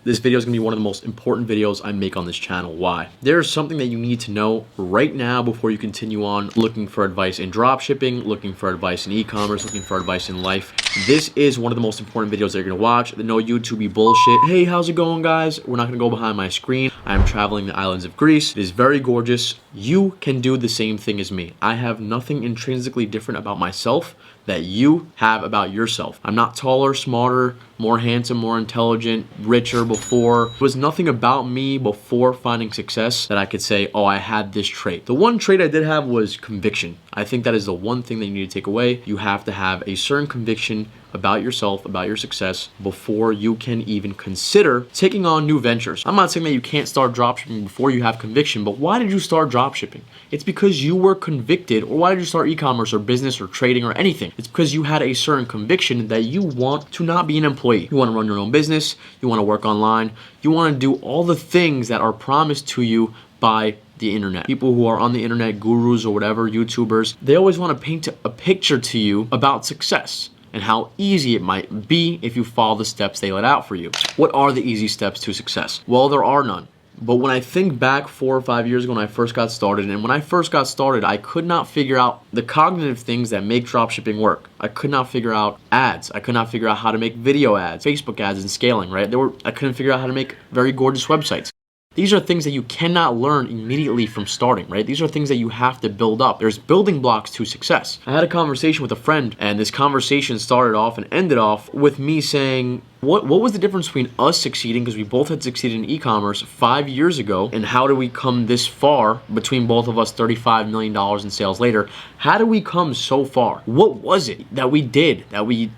This video is going to be one of the most important videos I make on this channel. Why? There's something that you need to know right now before you continue on looking for advice in dropshipping, looking for advice in e-commerce, looking for advice in life. This is one of the most important videos that you're going to watch. The no YouTube bullshit. Hey, how's it going, guys? We're not going to go behind my screen. I'm traveling the islands of Greece. It is very gorgeous. You can do the same thing as me. I have nothing intrinsically different about myself that you have about yourself. I'm not taller, smarter, more handsome, more intelligent, richer before. There was nothing about me before finding success that I could say, oh, I had this trait. The one trait I did have was conviction. I think that is the one thing that you need to take away. You have to have a certain conviction about yourself, about your success, before you can even consider taking on new ventures. I'm not saying that you can't start dropshipping before you have conviction, but why did you start dropshipping? It's because you were convicted. Or why did you start e-commerce or business or trading or anything? It's because you had a certain conviction that you want to not be an employee. You want to run your own business. You want to work online. You want to do all the things that are promised to you by the internet. People who are on the internet, gurus or whatever, YouTubers, they always want to paint a picture to you about success and how easy it might be if you follow the steps they laid out for you. What are the easy steps to success? Well, there are none. But when I think back 4 or 5 years ago when I first got started, and when I first got started, I could not figure out the cognitive things that make dropshipping work. I could not figure out ads. I could not figure out how to make video ads, Facebook ads, and scaling, right? I couldn't figure out how to make very gorgeous websites. These are things that you cannot learn immediately from starting, right? These are things that you have to build up. There's building blocks to success. I had a conversation with a friend, and this conversation started off and ended off with me saying, what was the difference between us succeeding, because we both had succeeded in e-commerce 5 years ago, and how do we come this far between both of us, $35 million in sales later? How do we come so far? What was it that we did,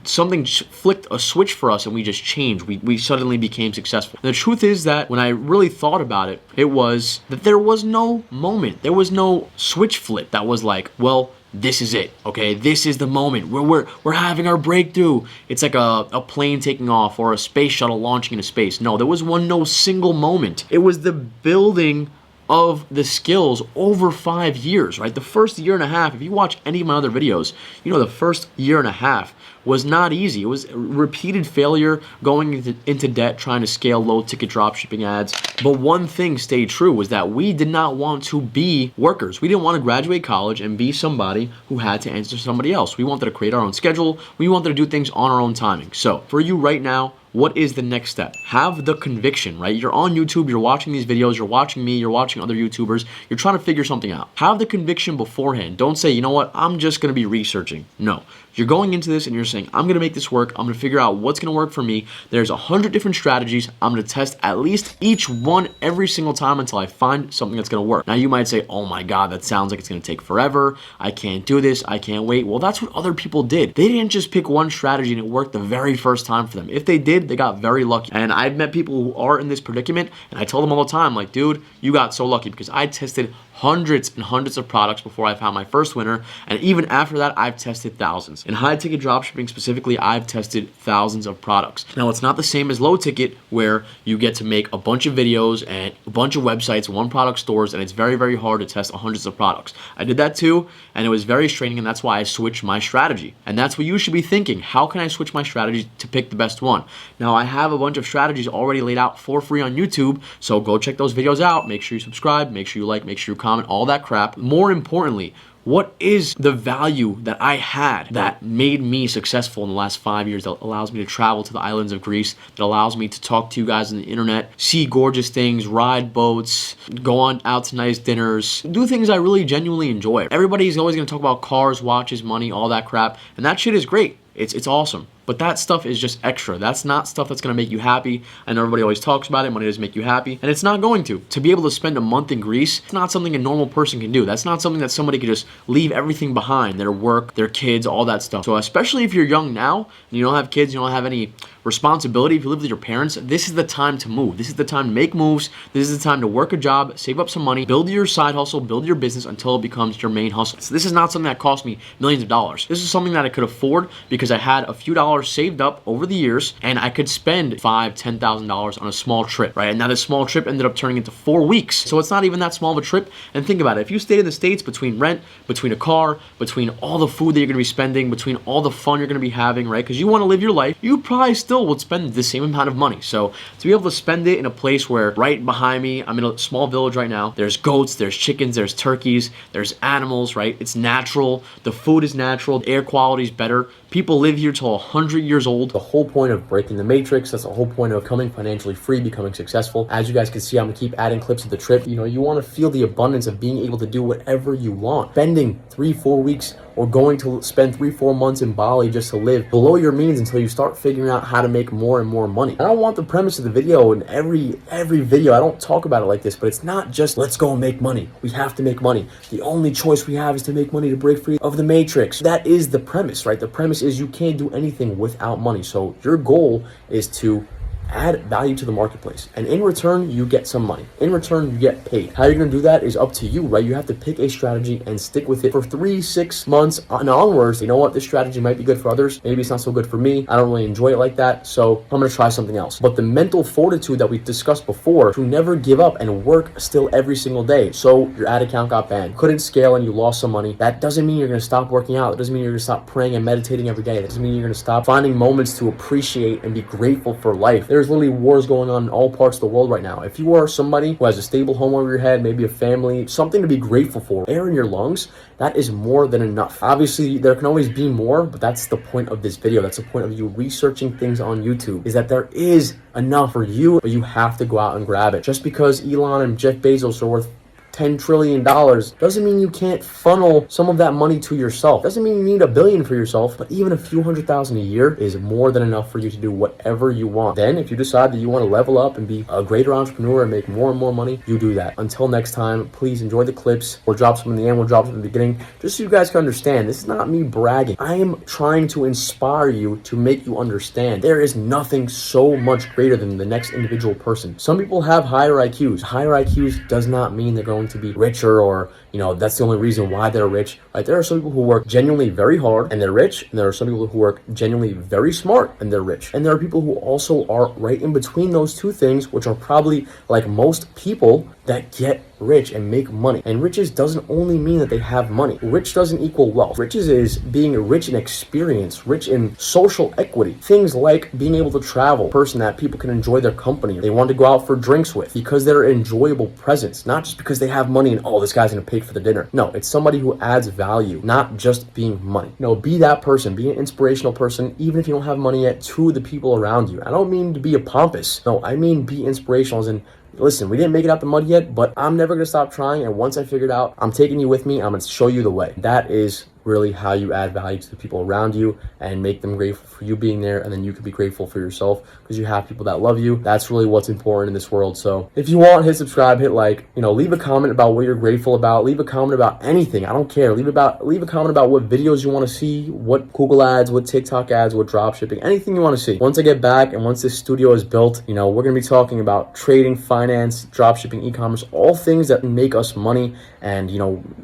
something flicked a switch for us and we just changed? We suddenly became successful. And the truth is that when I really thought about it, it was that there was no moment. There was no switch flip that was like, well, this is it, okay? This is the moment where we're having our breakthrough. It's like a plane taking off or a space shuttle launching into space. No, there was no single moment. It was the building of the skills over 5 years, right? The first year and a half, if you watch any of my other videos, you know the first year and a half was not easy. It was repeated failure, going into debt, trying to scale low-ticket dropshipping ads. But one thing stayed true was that we did not want to be workers. We didn't want to graduate college and be somebody who had to answer to somebody else. We wanted to create our own schedule. We wanted to do things on our own timing. So for you right now, what is the next step? Have the conviction, right? You're on YouTube, you're watching these videos, you're watching me, you're watching other YouTubers, you're trying to figure something out. Have the conviction beforehand. Don't say, you know what, I'm just gonna be researching. No, you're going into this and you're saying, I'm gonna make this work, I'm gonna figure out what's gonna work for me. There's 100 different strategies. I'm gonna test at least each one every single time until I find something that's gonna work. Now you might say, oh my God, that sounds like it's gonna take forever. I can't do this, I can't wait. Well, that's what other people did. They didn't just pick one strategy and it worked the very first time for them. If they did, they got very lucky. And I've met people who are in this predicament, and I tell them all the time, like, dude, you got so lucky, because I tested hundreds and hundreds of products before I found my first winner, and even after that, I've tested thousands. In high-ticket dropshipping specifically, I've tested thousands of products. Now, it's not the same as low-ticket, where you get to make a bunch of videos and a bunch of websites, one-product stores, and it's very, very hard to test hundreds of products. I did that too, and it was very straining, and that's why I switched my strategy. And that's what you should be thinking. How can I switch my strategy to pick the best one? Now, I have a bunch of strategies already laid out for free on YouTube, so go check those videos out. Make sure you subscribe, make sure you like, make sure you comment, all that crap. More importantly, what is the value that I had that made me successful in the last 5 years, that allows me to travel to the islands of Greece, that allows me to talk to you guys on the internet, see gorgeous things, ride boats, go on out to nice dinners, do things I really genuinely enjoy. Everybody's always going to talk about cars, watches, money, all that crap, and that shit is great. It's awesome. But that stuff is just extra. That's not stuff that's gonna make you happy. I know everybody always talks about it, money doesn't make you happy, and it's not going to. To be able to spend a month in Greece, it's not something a normal person can do. That's not something that somebody could just leave everything behind, their work, their kids, all that stuff. So especially if you're young now, and you don't have kids, you don't have any responsibility, if you live with your parents, this is the time to move. This is the time to make moves. This is the time to work a job, save up some money, build your side hustle, build your business until it becomes your main hustle. So this is not something that cost me millions of dollars. This is something that I could afford because I had a few dollars $1,000 saved up over the years, and I could spend $5,000, $10,000 on a small trip, right? And now this small trip ended up turning into 4 weeks. So it's not even that small of a trip. And think about it. If you stayed in the States, between rent, between a car, between all the food that you're going to be spending, between all the fun you're going to be having, right? Because you want to live your life, you probably still would spend the same amount of money. So to be able to spend it in a place where right behind me, I'm in a small village right now, there's goats, there's chickens, there's turkeys, there's animals, right? It's natural. The food is natural. The air quality is better. People live here till 100 years old. The whole point of breaking the matrix, that's the whole point of becoming financially free, becoming successful. As you guys can see, I'm gonna keep adding clips of the trip. You know, you wanna feel the abundance of being able to do whatever you want. Spending 3-4 weeks or going to spend 3-4 months in Bali just to live below your means until you start figuring out how to make more and more money. I don't want the premise of the video, and every video, I don't talk about it like this, but it's not just let's go and make money. We have to make money. The only choice we have is to make money to break free of the matrix. That is the premise, right? The premise is you can't do anything without money. So your goal is to add value to the marketplace, and in return you get some money. In return you get paid. How you're gonna do that is up to you, right? You have to pick a strategy and stick with it for 3-6 months and onwards. You know what, this strategy might be good for others, maybe it's not so good for me. I don't really enjoy it like that, so I'm gonna try something else. But the mental fortitude that we discussed before, to never give up and work still every single day. So your ad account got banned, couldn't scale, and you lost some money. That doesn't mean you're gonna stop working out. It doesn't mean you're gonna stop praying and meditating every day. That doesn't mean you're gonna stop finding moments to appreciate and be grateful for life. There's literally wars going on in all parts of the world right now. If you are somebody who has a stable home over your head, maybe a family, something to be grateful for, air in your lungs, that is more than enough. Obviously, there can always be more, but that's the point of this video. That's the point of you researching things on YouTube, is that there is enough for you, but you have to go out and grab it. Just because Elon and Jeff Bezos are worth $10 trillion doesn't mean you can't funnel some of that money to yourself. Doesn't mean you need $1 billion for yourself, but even a few $100,000 a year is more than enough for you to do whatever you want. Then if you decide that you want to level up and be a greater entrepreneur and make more and more money, you do that. Until next time, please enjoy the clips. We'll drop some in the end, we'll drop some in the beginning, just so you guys can understand. This is not me bragging. I am trying to inspire you, to make you understand there is nothing so much greater than the next individual person. Some people have higher IQs. Higher IQs does not mean they're going to be richer, or that's the only reason why they're rich, right? There are some people who work genuinely very hard and they're rich, and there are some people who work genuinely very smart and they're rich, and there are people who also are right in between those two things, which are probably, like most people, that get rich and make money. And riches doesn't only mean that they have money. Rich doesn't equal wealth. Riches is being rich in experience, rich in social equity. Things like being able to travel, person that people can enjoy their company, they want to go out for drinks with because they're an enjoyable presence, not just because they have money and, oh, this guy's gonna pay for the dinner. No, it's somebody who adds value, not just being money. Be that person, be an inspirational person, even if you don't have money yet, to the people around you. I don't mean to be a pompous. No, I mean be inspirational, as in, listen, we didn't make it out the mud yet, but I'm never going to stop trying. And once I figure it out, I'm taking you with me. I'm going to show you the way. That is really how you add value to the people around you and make them grateful for you being there. And then you can be grateful for yourself because you have people that love you. That's really what's important in this world. So if you want, hit subscribe, hit like, leave a comment about what you're grateful about. Leave a comment about anything. I don't care. Leave a comment about what videos you want to see, what Google ads, what TikTok ads, what dropshipping, anything you want to see. Once I get back and once this studio is built, we're going to be talking about trading, finance, dropshipping, e-commerce, all things that make us money, and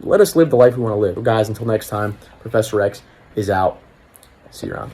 let us live the life we want to live. Guys, until next time, Professor X is out. See you around.